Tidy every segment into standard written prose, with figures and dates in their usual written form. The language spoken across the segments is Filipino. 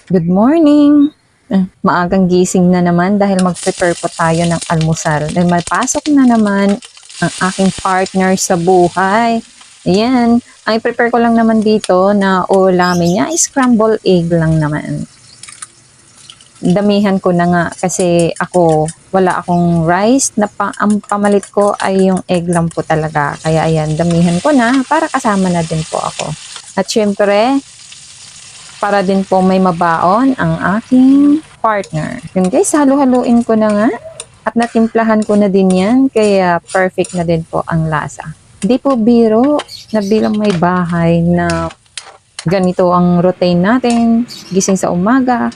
Good morning! Maagang gising na naman dahil mag-prepare po tayo ng almusal. Dahil mapasok na naman ang aking partner sa buhay. Ayan, ang i-prepare ko lang naman dito na ulamin niya ay scrambled egg lang naman. Damihan ko na nga kasi wala akong rice na ang pamalit ko ay yung egg lang po talaga. Kaya ayan, damihan ko na para kasama na din po ako. At syempre, para din po may mabaon ang aking partner. Yun guys, halo-haluin ko na nga at natimplahan ko na din yan kaya perfect na din po ang lasa. Di po biro na bilang may bahay na ganito ang routine natin, gising sa umaga,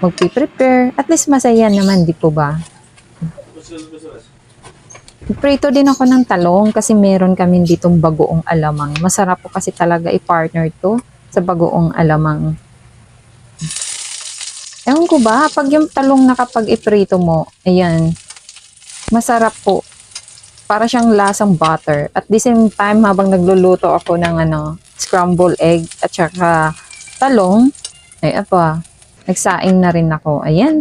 magpiprepare, at least masaya naman, di po ba? Prito din ako ng talong kasi meron kami ditong bagoong alamang. Masarap po kasi talaga i-partner to sa bagoong alamang. Ewan ko ba, pag yung talong na kapag iprito mo, ayan, masarap po. Para siyang lasang butter. At the same time, habang nagluluto ako ng scrambled egg at saka talong, ay nagsaing na rin ako. Ayan,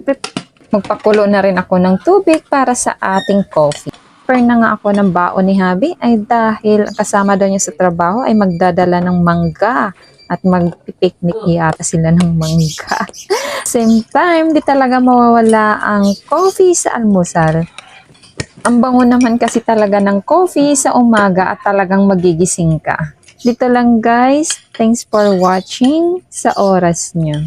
magpakulo na rin ako ng tubig para sa ating coffee. Prepare na nga ako ng baon ni Habi ay dahil kasama daw niya sa trabaho ay magdadala ng mangga at mag-picnic yata sila ng mangga. Same time, di talaga mawawala ang coffee sa almusal. Ang bango naman kasi talaga ng coffee sa umaga at talagang magigising ka. Dito lang guys, thanks for watching sa oras niyo.